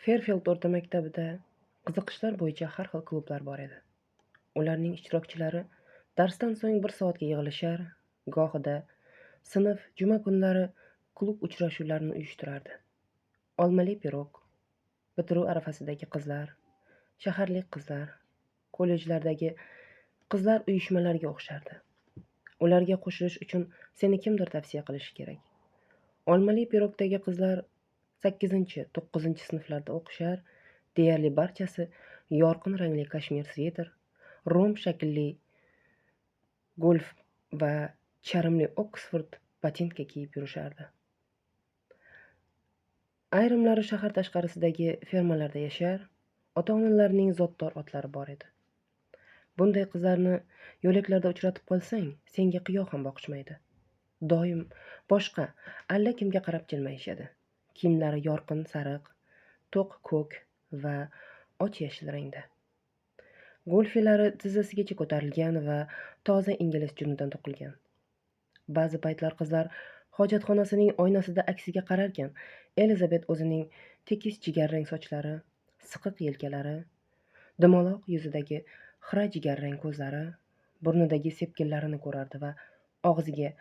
Fairfield o'rta maktabida qiziqishlar bo'yicha har xil klublar bor edi. Ularning ishtirokchilari darsdan so'ng 1 soatga yig'ilishar, gohida sinf juma kunlari klub uchrashuvlarini uyushtirardi. Olmali pirog, bitiruv arafasidagi qizlar, shaharlik qizlar, kollejlardagi qizlar uyushmalariga o'xshardi. Ularga qo'shilish uchun seni kimdir tavsiya qilishi kerak. Olmali pirogdagi qizlar 8-9 sinflarda o'qishar, deyarli barchasi yorqin rangli kashmir sviter, rom shaklli golf va charmli Oksford botinka kiyib yurishardi. Ayrimlari shahar tashqarisidagi fermalarda yashar, ota-onalarining zotdor otlari bor edi. Bunday qizlarni yo'laklarda uchratib qolsang, senga qiyo ham boqishmaydi. Doim boshqa allakimga qarab jilmayishadi. Kiyimlari yorqin sariq, to'q ko'k va och yashil rangda. Golfilari tizzasigacha ko'tarilgan va toza ingliz junidan to'qilgan. Ba'zi paytlar qizlar hojatxonasining oynasida aksiga qararkan, Elizabet o'zining tekis jigarrang sochlari, siqiq yelkalari, dumaloq yuzidagi xira jigarrang ko'zlari, burnidagi sepkillarini ko'rardi va og'ziga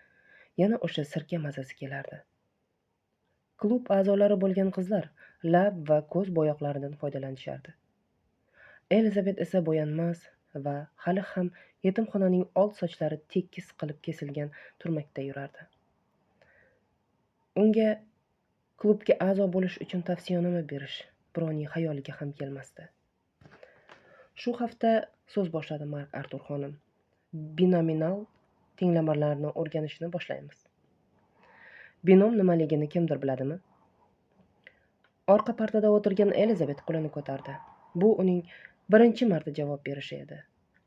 yana o'sha sirka mazasi kelardi. Klub a'zolari bo'lgan qizlar lab va ko'z bo'yoqlaridan foydalanishardi. Elizabet esa bo'yanmas va hali ham yetimxonaning old sochlari tekis qilib kesilgan turmakda yurardi. Unga klubga a'zo bo'lish uchun tavsiyanoma berish birovning xayoliga ham kelmasdi. Shu hafta so'z boshladi Mark Artur xonim. Binominal tenglamalarni o'rganishni boshlaymiz. Binom nimaligini kimdir biladimi? Orqa partada o'tirgan Elizabet qo'lini ko'tardi. Bu uning birinchi marta javob berishi edi.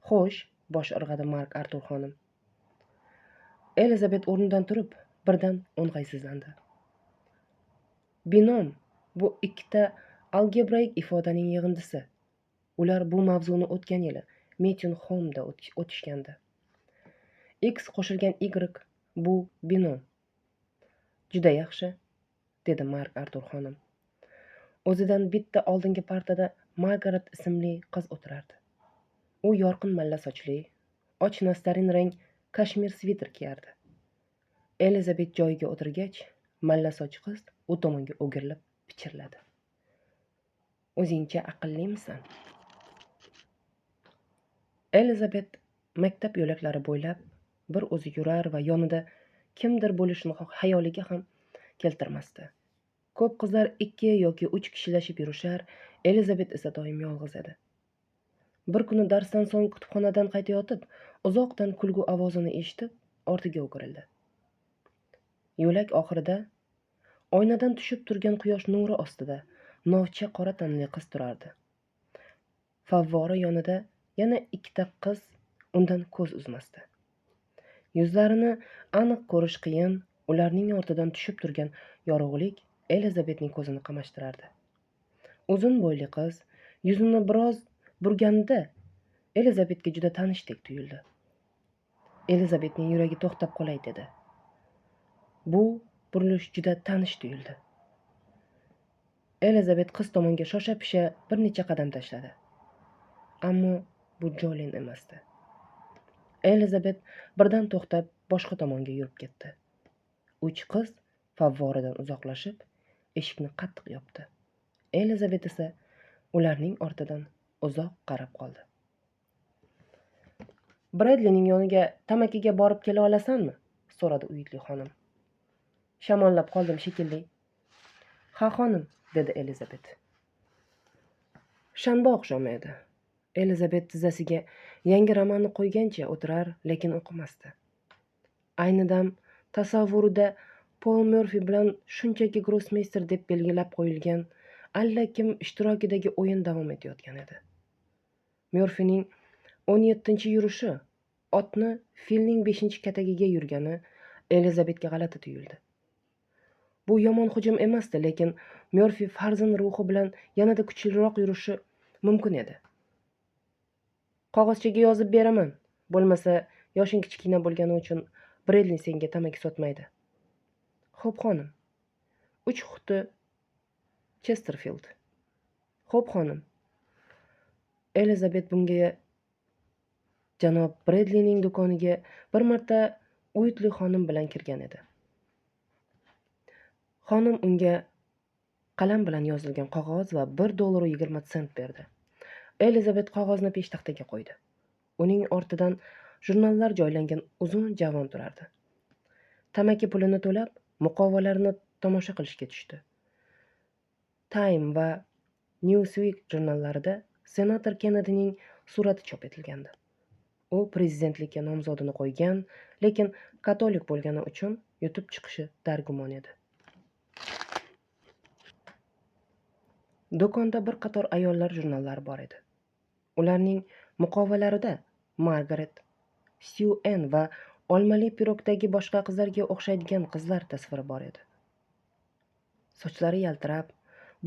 Xo'sh, bosh irg'adi Mark Artur xonim. Elizabet o'rnidan turib, birdan o'ng'aysizlandi. Binom bu ikkita algebraik ifodaning yig'indisi. Ular bu mavzuni o'tgan yili Metin Holmda o'tishgandi. X qo'shilgan Y bu binom. Juda yaxshi, dedi Mark Artur xonim. O'zidan bitta oldingi partada Margaret ismli qiz o'tirardi. U yorqin malla sochli, och nastarin rang kashmir sviter kiyardi. Elizabet joyiga o'tirgach, malla soch qiz u tomonga o'girilib pichirladi. O'zingcha aqllimisan? Elizabet maktab yo'laklari bo'ylab bir o'zi yurar va yonida kimdir bo'lishini xayoliga ham keltirmasdi. Ko'p qizlar 2 yoki 3 kishilashib yurishar, Elizabet esa doim yolg'iz edi. Bir kuni darsdan so'ng kutubxonadan qaytayotib, uzoqdan kulgu ovozini eshitib, ortiga o'girildi. Yo'lak oxirida oynadan tushib turgan quyosh nuri ostida novcha qora tanli qiz turardi. Favvora yonida yana ikkita qiz undan ko'z uzmasdi. Yuzlarini aniq ko'rish qiyin, ularning ortidan tushib turgan yorug'lik Elizabetning ko'zini qamashtirardi. Uzun bo'yli qiz yuzini biroz burganida Elizabetga juda tanishdek tuyuldi. Elizabetning yuragi to'xtab qolay dedi. Bu burilish juda tanish tuyuldi. Elizabet qiz tomonga shosha-pisha bir necha qadam tashladi. Ammo bu Jolin emasdi. Elizabet birdan to'xtab boshqa tomonga yurib ketdi. 3 qiz favvoradan uzoqlashib, eshikni qattiq yopdi. Elizabet esa ularning ortidan uzoq qarab qoldi. Bredlining yoniga tamakiga borib kela olasanmi? So'radi Uyitli xonim. Shamollab qoldim shekilli. Ha xonim, dedi Elizabet. Shanba oqshomi edi. Elizabet tizzasiga yangi romanni qo'ygancha o'tirar, lekin o'qimasdi. Ayni dam tasavvurida Paul Murphy bilan shunchaki grossmeyster deb belgilab qo'yilgan allakim ishtirokidagi o'yin davom etayotgan edi. Murphyning 17-yurishi, otni filning 5-katagiga yurgani Elizabetga g'alati tuyuldi. Bu yomon hujum emasdi, lekin Murphy farzand ruhi bilan yanada kuchliroq yurishi mumkin edi. Qog'ozchaga yozib beraman, bo'lmasa yoshing kichkina bo'lgani uchun Bredli senga tamaki sotmaydi. Xo'p xonim. 3 quti Chesterfield. Xo'p, xonim. Elizabet bunga janob Bredlining do'koniga bir marta Uitli xonim bilan kirgan edi. Xonim unga qalam bilan yozilgan qog'oz va $1.20 berdi. Elizabet qog'ozni peshtaxtaga qo'ydi. Uning ortidan jurnallar joylangan uzun javon turardi. Tamaki pulini to'lab, muqovalarni tomosha qilishga tushdi. Time va Newsweek jurnallarida senator Kennedyning surati chop etilgandi. U prezidentlikka nomzodini qo'ygan, lekin katolik bo'lgani uchun yutib chiqishi dargumon edi. Do'konda bir qator ayollar jurnallari bor edi. Ularning muqovalarida Margaret, Sue Ann va olmali pirogdagi boshqa qizlarga o'xshaydigan qizlar tasviri bor edi. Sochlari yaltirab,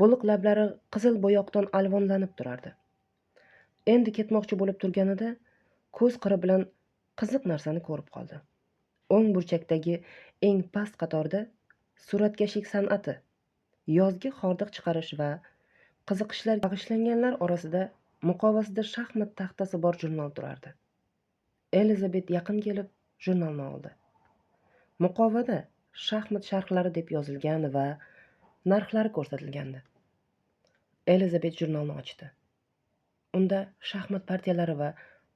bo'liq lablari qizil bo'yoqdan alvonlanib turardi. Endi ketmoqchi bo'lib turganida ko'z qiri bilan qiziq narsani ko'rib qoldi. O'ng burchakdagi eng past qatorda suratkashlik san'ati, yozgi hordiq chiqarish va qiziqishlarga bag'ishlanganlar orasida muqovasida shaxmat taxtasi bor jurnal turardi. Elizabet yaqin kelib jurnalni oldi. Muqovada shaxmat sharhlari deb yozilgan va narxlari ko'rsatilgandi. Elizabet jurnalni ochdi. Unda shaxmat partiyalari va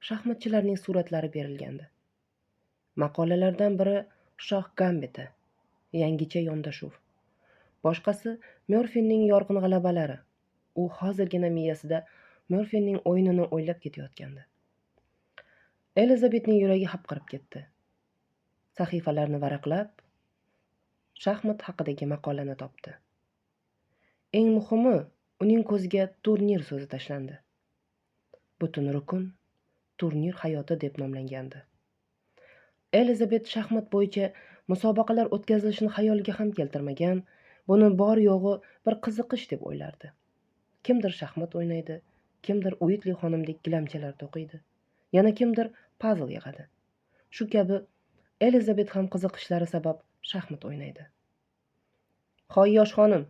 shaxmatchilarning suratlari berilgandi. Maqolalardan biri shoh gambiti, yangicha yondashuv. Boshqasi Murphyning yorqin g'alabalari. U hozirgina miyasida Murphyning o'yinini o'ylab ketayotgandi. Elizabetning yuragi hapriqib ketdi. Sahifalarni varaqlab, shaxmat haqidagi maqolani topdi. Eng muhimi, uning ko'ziga turnir so'zi tashlandi. Butun rukun turnir hayoti deb nomlangandi. Elizabet shaxmat bo'yicha musobaqalar o'tkazilishini xayoliga ham keltirmagan, buni bor yo'g'i bir qiziqish deb o'ylardi. Kimdir shaxmat o'ynaydi, kimdir Uitli xonimdek gilamchalar to'qiydi, yana kimdir pazl yig'adi. Shu kabi Elizabet ham qiziqishlari sabab shaxmat o'ynaydi. "Hoy yosh xonim",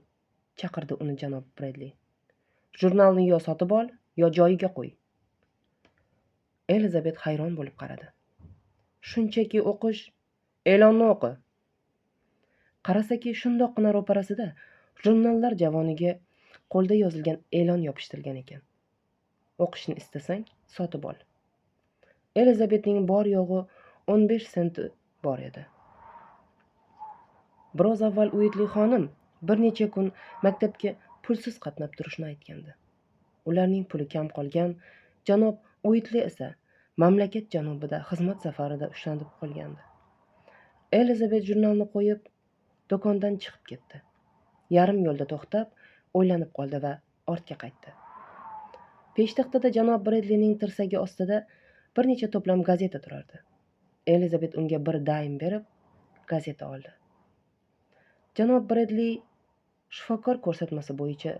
chaqirdi uni janob Bredli. "Jurnalni yo sotib ol, yo joyiga qo'y." Elizabet hayron bo'lib qaradi. "Shunchaki o'qish, e'lonni o'qi." Qarasaki, shundoqqina ro'parasida jurnallar javoniga qo'lda yozilgan e'lon yopishtirilgan ekan. "O'qishni istasang, sotib ol." Elizabetning bor yo'g'i 15 senti bor edi. Biroz avval Uitli xonim bir necha kun maktabga pulsiz qatnab turishni aytgandi. Ularning puli kam qolgan, janob Uitli esa mamlakat janubida xizmat safarida ushlanib qolgandi. Elizabet jurnalni qo'yib, do'kondan chiqib ketdi. Yarim yo'lda to'xtab, o'ylanib qoldi va ortga qaytdi. Peshtaxtada janob Bredlining tirsagi ostida bir necha to'plam gazeta turardi. Elizabet unga bir daim berib, gazeta oldi. Janob Bredli shifokor ko'rsatmasi bo'yicha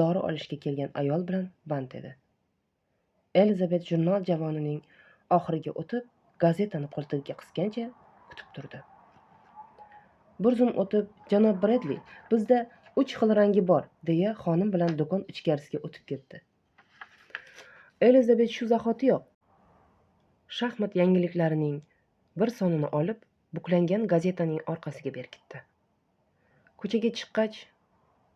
dori olishga kelgan ayol bilan band edi. Elizabet jurnal javonining oxiriga o'tib, gazetani qo'ltigiga qisgancha kutib turdi. Bir zum o'tib, janob Bredli, "Bizda 3 xil rangi bor", deya xonim bilan do'kon ichkarisiga o'tib ketdi. Elizabet shu zahotiyoq shaxmat yangiliklarining bir sonini olib, buklangan gazetaning orqasiga berkitdi. Ko'chaga chiqqach,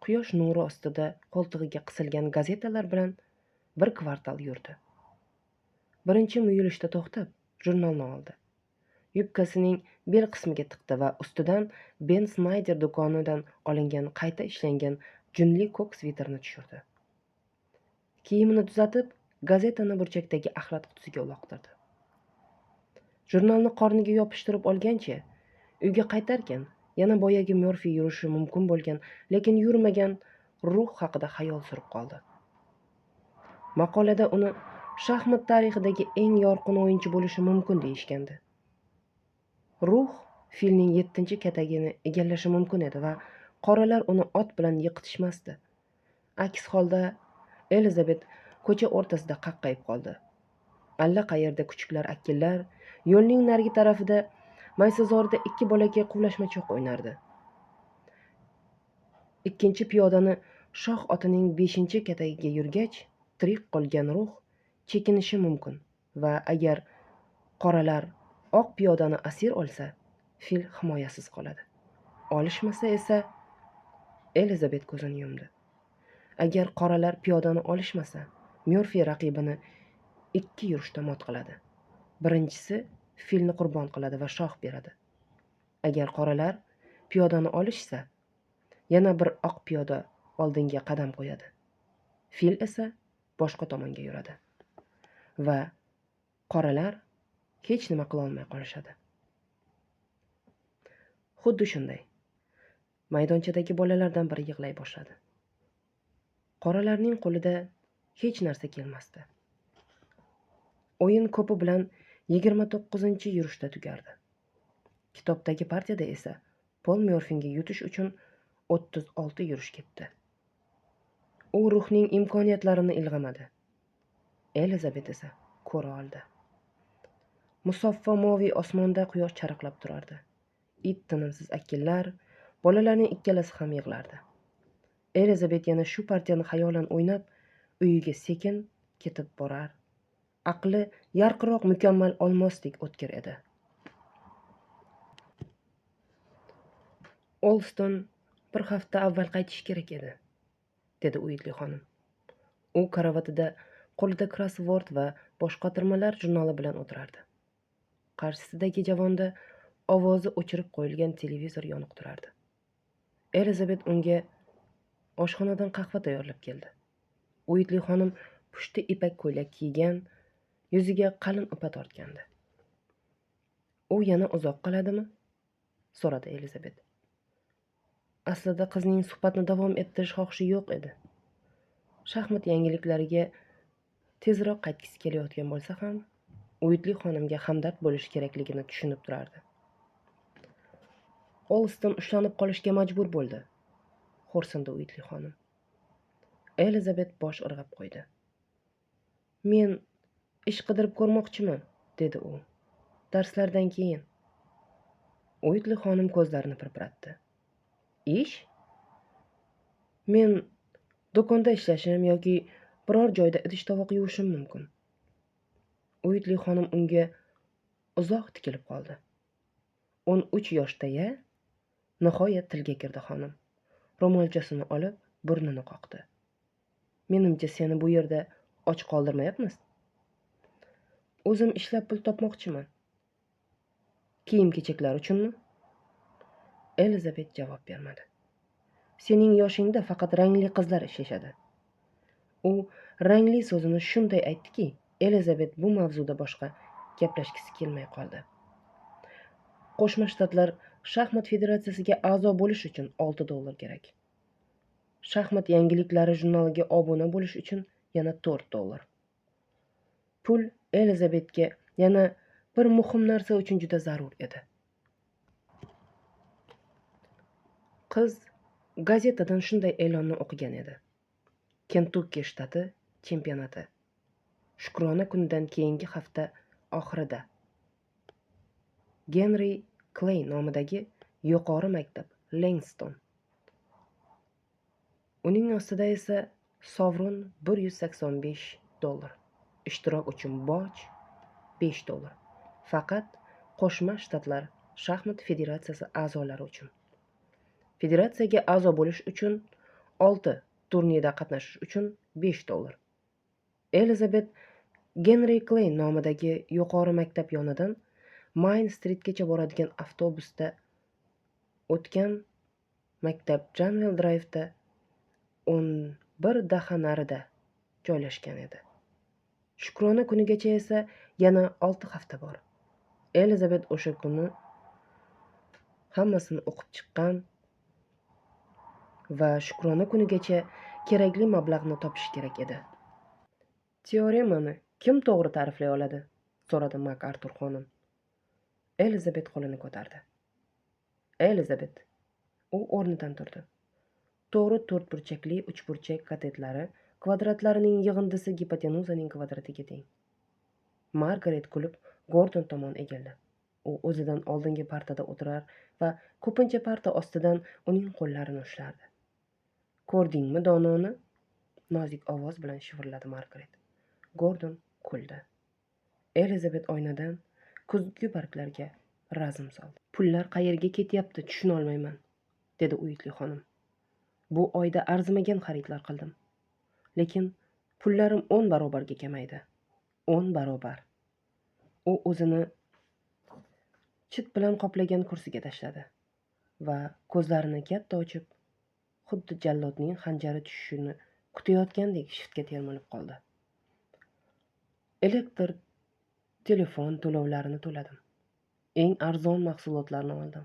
quyosh nuri ostida qo'ltig'iga qisilgan gazetalar bilan bir kvartal yurdi. Birinchi muyulishda to'xtab, jurnalni oldi. Yubkasining bel qismiga tiqdi va ustidan Ben Snyder do'konidan olingan qayta ishlangan junli ko'k sviterni tushirdi. Kiyimini tuzatib, gazetani burchakdagi axlat qutisiga uloqtirdi. Jurnalni qorniga yopishtirib olgancha, uyga qaytarkan, yana boyagi Murphy yurishi mumkin bo'lgan, lekin yurmagan ruh haqida xayol surib qoldi. Maqolada uni shaxmat tarixidagi eng yorqin o'yinchi bo'lishi mumkin deyishgandi. Ruh filning 7-katagini egallashi mumkin edi va qoralar uni ot bilan yiqitishmasdi. Aks holda Elizabet ko'cha o'rtasida qaqqayib qoldi. Allaqayerda kuchuklar akillar, yo'lning narigi tarafida maysazorda 2 bolakay quvlashmachoq o'ynardi. Ikkinchi piyodani Shoh otining 5-katagiga yurgach, tirik qolgan ruh chekinishi mumkin va agar qoralar oq piyodani asir olsa, fil himoyasiz qoladi. Olishmasa esa Elizabet ko'zini yumdi. Agar qoralar piyodani olishmasa, Murphy raqibini 2 yurishda mot qiladi. Birinchisi filni qurbon qiladi va shoh beradi. Agar qoralar piyodani olishsa, yana bir oq piyoda oldinga qadam qo'yadi. Fil esa boshqa tomonga yuradi va qoralar hech nima qila olmay qolishadi. Xuddi shunday. Maydonchadagi bolalardan biri yig'lay boshladi. Qoralarning qo'lida hech narsa kelmasdi. O'yin ko'pi bilan 29-yurishda tugardi. Kitobdagi partiyada esa Pol Murphyga yutish uchun 36 yurish ketdi. U ruhning imkoniyatlarini ilg'amadi. Elizabet esa ko'ra oldi. Musaffo moviy osmonda quyosh charaqlab turardi. It tinimsiz akillar, bolalarning ikkalasi ham yig'lardi. Elizabet yana shu partiyani xayolan o'ynab, uyiga sekin ketib borar. Aqli yarqiroq mukammal olmosdek o'tkir edi. Olston bir hafta avval qaytish kerak edi, dedi Uitli xonim. U karavotida qo'lida krossvord va boshqotirmalar jurnali bilan o'tirardi. Qarshisidagi javonda ovozi o'chirib qo'yilgan televizor yoniq turardi. Elizabet unga oshxonadan qahva tayyorlab keldi. Uitli xonim pushti ipak ko'ylak kiygan, yuziga qalin upa tortgandi. U yana uzoq qoladimi? So'radi Elizabet. Aslida qizning suhbatni davom ettirish xohishi yo'q edi. Shaxmat yangiliklariga tezroq qaytgisi kelayotgan bo'lsa ham, Uitli xonimga hamdard bo'lish kerakligini tushunib turardi. Olston ushlanib qolishga majbur bo'ldi, xo'rsindi Uitli xonim. Elizabet bosh irg'ab qo'ydi. Men ish qidirib ko'rmoqchiman, dedi u. Darslardan keyin. Uitli xonim ko'zlarini pirpiratdi. Ish? Men do'konda ishlashim yoki biror joyda idish-tovoq yuvishim mumkin. Uitli xonim unga uzoq tikilib qoldi. 13 yoshda-ya? Nihoyat tilga kirdi xonim. Ro'molchasini olib, burnini qoqdi. Menimcha seni bu yerda och qoldirmayapmiz. O'zim ishlab pul topmoqchiman. Kiyim-kechaklar uchunmi? Elizabet javob bermadi. Sening yoshingda faqat rangli qizlar ishlashadi. U rangli so'zini shunday aytdiki, Elizabet bu mavzuda boshqa gaplashgisi kelmay qoldi. Qo'shma Shtatlar shaxmat federatsiyasiga a'zo bo'lish uchun $6 kerak. Shaxmat yangiliklari jurnaliga obuna bo'lish uchun yana $4. Pul Elizabetga yana bir muhim narsa uchun juda zarur edi. Qiz gazetadan shunday e'lonni o'qigan edi. Kentukki shtati chempionati. Shukrona kunidan keyingi hafta oxirida. Henry Clay nomidagi yuqori maktab Langston. Uning ostida esa sovrin $185. Ishtirok uchun boj $5. Faqat Qo'shma Shtatlar shaxmat federatsiyasi a'zolari uchun. Federatsiyaga a'zo bo'lish uchun 6 turnirda qatnashish uchun $5. Elizabet Henry Clay nomidagi yuqori maktab yonidan Main Streetgacha boradigan avtobusda o'tgan maktab Janvel Drive'da 11 daha narida joylashgan edi. Shukrona kunigacha esa yana 6 hafta bor. Elizabet o'sha kuni hammasini o'qib chiqqan va shukrona kunigacha kerakli mablag'ni topish kerak edi. Teoremani kim to'g'ri ta'riflay oladi? So'radi MakArtur xonim. Elizabet qo'lini ko'tardi. Elizabet. U o'rnidan turdi. To'g'ri to'rtburchakli uchburchak katetlari kvadratlarining yig'indisi gipotenuzaning kvadratiga teng. Margaret kulib Gordon tomon egildi. U o'zidan oldingi partada o'tirar va ko'pincha parta ostidan uning qo'llarini ushlardi. Ko'rdingmi dononi? Nozik ovoz bilan shivirladi Margaret. Gordon kuldi. Elizabet oynadan kuzgi barglarga razm soldi. Pullar qayerga ketyapti, tushunolmayman, dedi Uitli xonim. Bu oyda arzimagan xaridlar qildim. Lekin pullarim 10 barobarga kamaydi. 10 barobar. U o'zini chit bilan qoplagan kursiga tashladi va ko'zlarini katta ochib, xuddi jallodning xanjari tushishini kutayotgandek shiftga termilib qoldi. Elektr telefon to'lovlarini to'ladim. Eng arzon mahsulotlarni oldim.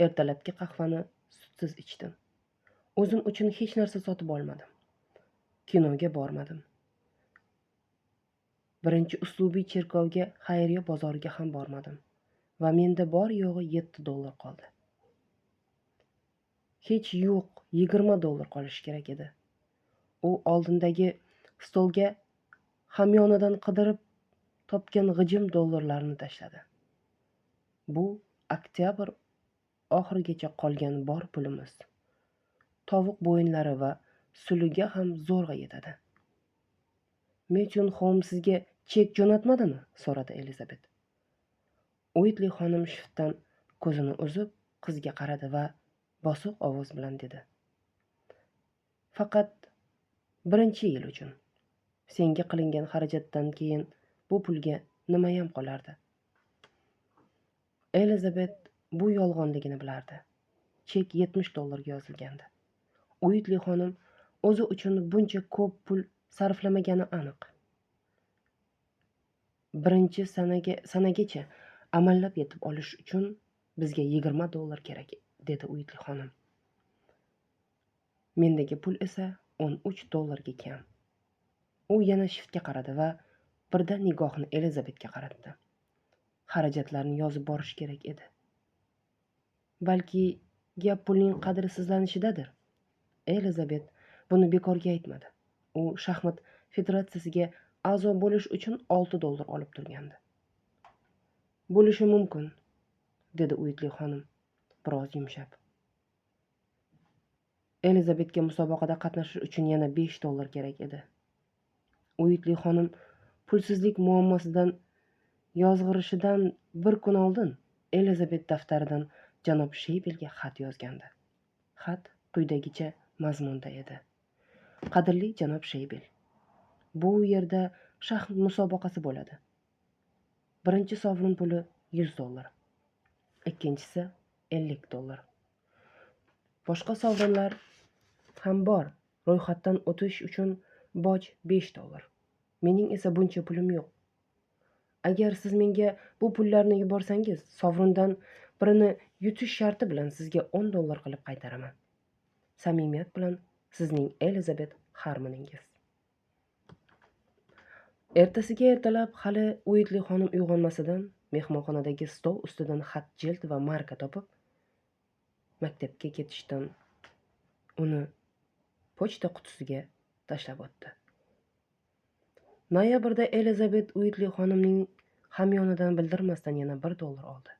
Ertalabki qahvani sutsiz ichdim. O'zim uchun hech narsa sotib olmadim. Kinoga bormadim. Birinchi uslubiy cherkovga, xayriya bozoriga ham bormadim va menda bor yo'g'i $7 qoldi. Hech yo'q $20 qolishi kerak edi. U oldindagi stolga hamyonidan qidirib topgan g'ijim dollarlarni tashladi. Bu oktyabr oxirigacha qolgan bor pulimiz. Tovuq bo'yinlari va suliga ham zo'rg'a yetadi. Metyun Holmes sizga chek jo'natmadimi? So'radi Elizabet. Uitli xonim shiftdan ko'zini uzib qizga qaradi va bosiq ovoz bilan dedi. Faqat birinchi yil uchun. Senga qilingan xarajatdan keyin bu pulga nimayam qolardi. Elizabet bu yolg'onligini bilardi. Chek $70 yozilgandi. Uitli xonim o'zi uchun buncha ko'p pul sarflamagani aniq. Birinchi sanagacha amallab yetib olish uchun bizga $20 kerak, dedi Uitli xonim. Mendagi pul esa $13 ga kam. U yana shiftga qaradi va birdan nigohini Elizabetga qaratdi. Xarajatlarni yozib borish kerak edi. Balki gap pulning qadrsizlanishidadir. Elizabet buni bekorga aytmadi. U shaxmat federatsiyasiga a'zo bo'lish uchun $6 olib turgandi. Bo'lishi mumkin, dedi Uitli xonim biroz yumshab. Elizabetga musobaqada qatnashish uchun yana $5 kerak edi. Uitli xonim pulsizlik muammosidan yozg'irishidan bir kun oldin Elizabet daftaridan janob Sheybelga xat yozgandi. Xat quyidagicha mazmunda edi. Qadrli janob Sheybel, bu yerda shaxmat musobaqasi bo'ladi. Birinchi sovrin puli $100, ikkinchisi $50. Boshqa sovrinlar ham bor. Ro'yxatdan o'tish uchun boj $5. Mening esa buncha pulim yo'q. Agar siz menga bu pullarni yuborsangiz, sovrindan birini yutish sharti bilan sizga $10 qilib qaytaraman. Samimiyat bilan sizning Elizabet Harmoningiz. Ertasiga ertalab hali Uitli xonim uyg'onmasidan mehmonxonadagi stol ustidan xat jild va marka topib, maktabga ketishdan uni pochta qutisiga tashlab o'tdi. Noyabrda Elizabet Uitli xonimning hamyonidan bildirmasdan yana $1 oldi.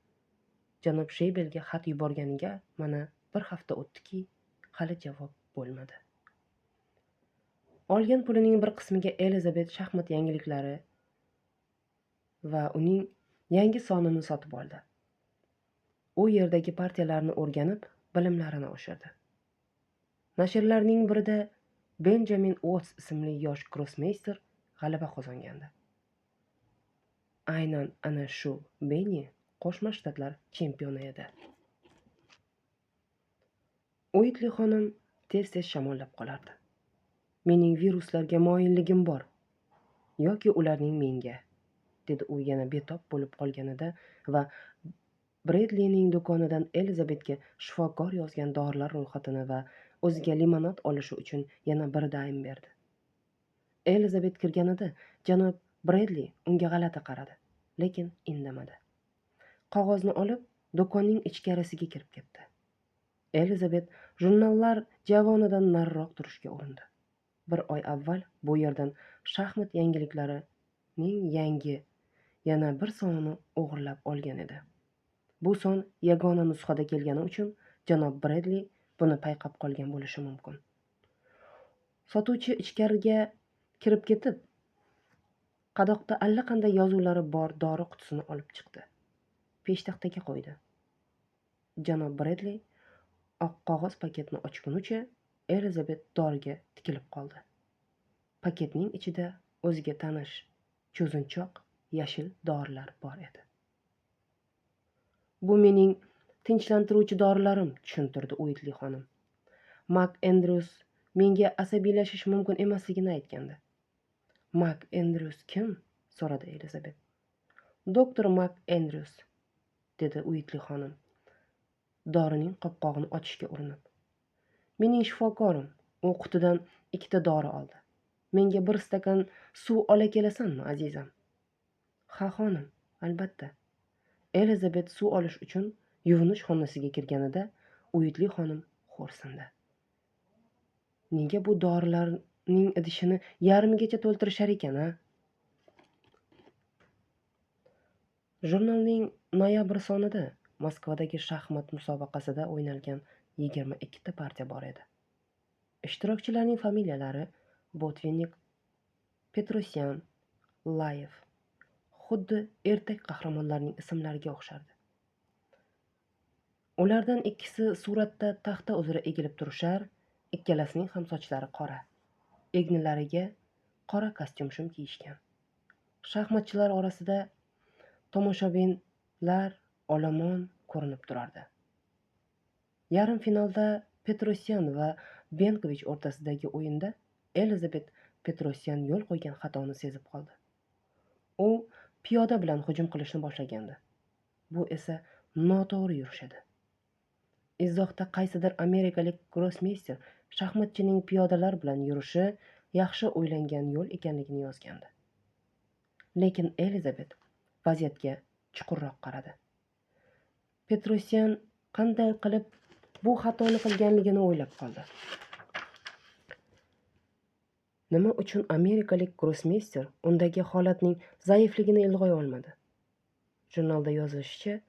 Janob Sheybelga xat yuborganiga mana bir hafta o'tdiki, hali javob bo'lmadi. Olgan pulining bir qismiga Elizabet shaxmat yangiliklari va uning yangi sonini sotib oldi. U yerdagi partiyalarni o'rganib, bilimlarini oshirdi. Nashrlarning birida Benjamin Watts ismli yosh grossmeyster g'alaba qozongandi. Aynan ana shu Benni Qo'shma Shtatlar chempioni edi. Uitli xonim tez-tez shamollab qolardi. Mening viruslarga moyilligim bor, yoki ularning menga, dedi u yana betob bo'lib qolganida va Bredlining do'konidan Elizabetga shifokor yozgan dorilar ro'yxatini va o'ziga limonad olishi uchun yana $1 berdi. Elizabet kirganida janob Bredli unga g'alati qaradi, lekin indamadi. Qog'ozni olib, do'konning ichkarisiga kirib ketdi. Elizabet jurnallar javonidan nariroq turishga urindi. Bir oy avval bu yerdan shaxmat yangiliklarining yangi yana bir sonini o'g'irlab olgan edi. Bu son yagona nusxada kelgani uchun janob Bredli buni payqab qolgan bo'lishi mumkin. Sotuvchi ichkariga kirib ketib, qadoqda allaqanday yozuvlari bor dori qutisini olib chiqdi. Peshtaxtaga qo'ydi. Janob Bredli oq qog'oz paketni ochgunicha Elizabet doriga tikilib qoldi. Paketning ichida o'ziga tanish cho'zinchoq yashil dorilar bor edi. Bu mening tinchlantiruvchi dorilarim, tushuntirdi Uitli xonim. Mak Endrus menga asabiylashish mumkin emasligini aytgandi. Mak Endrus kim? So'radi Elizabet. Doktor Mak Endrus, dedi Uitli xonim, dorining qopqog'ini ochishga urinib. Mening shifokorim. U qutidan 2 dori oldi. Menga 1 stakan suv ola kelasanmi, azizam? Ha, xonim, albatta. Elizabet suv olish uchun yuvinish xonasiga kirganida Uitli xonim xo'rsindi. Nega bu dorilarning idishini yarmigacha to'ltirishar ekan-a? Jurnalning noyabr sonida Moskvadagi shaxmat musobaqasida o'ynalgan 22 partiya bor edi. Ishtirokchilarning familiyalari Botvinnik, Petrosyan, Layev xuddi ertak qahramonlarning ismlariga o'xshardi. Ulardan ikkisi suratda taxta uzra egilib turishar, ikkalasining ham sochlari qora. Egnilariga qora kostyum-shim kiyishgan. Shaxmatchilar orasida tomoshabinlar olomon ko'rinib turardi. Yarim finalda Petrosyan va Benkovich o'rtasidagi o'yinda Elizabet Petrosyan yo'l qo'ygan xatoni sezib qoldi. U piyoda bilan hujum qilishni boshlagandi. Bu esa noto'g'ri yurish edi. Izohda qaysidir amerikalik grossmeyster shaxmatchining piyodalar bilan yurishi yaxshi o'ylangan yo'l ekanligini yozgandi. Lekin Elizabet vaziyatga chuqurroq qaradi. Petrosyan qanday qilib bu xatoni qilganligini o'ylab qoldi. Nima uchun amerikalik grossmeyster undagi holatning zaifligini ilg'ay olmadi? Jurnalda yozilishicha,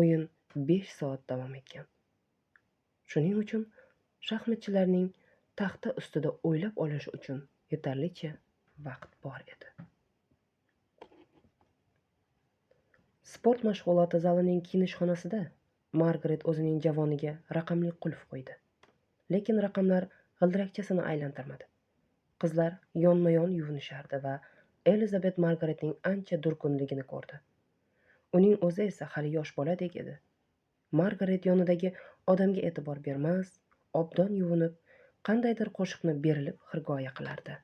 o'yin 5 soat davom etgan. Shuning uchun shaxmatchilarning taxta ustida o'ylab olishi uchun yetarlicha vaqt bor edi. Sport mashg'uloti zalining kiyinish xonasida Margaret o'zining javoniga raqamli qulf qo'ydi. Lekin raqamlar g'ildirakchasini aylantirmadi. Qizlar yonma-yon yuvinishardi va Elizabet Margaretning ancha durkunligini ko'rdi. Uning o'zi esa hali yosh boladek edi. Margaret yonidagi odamga e'tibor bermas, obdon yuvinib, qandaydir qo'shiqni berilib xirgoyi qilardi.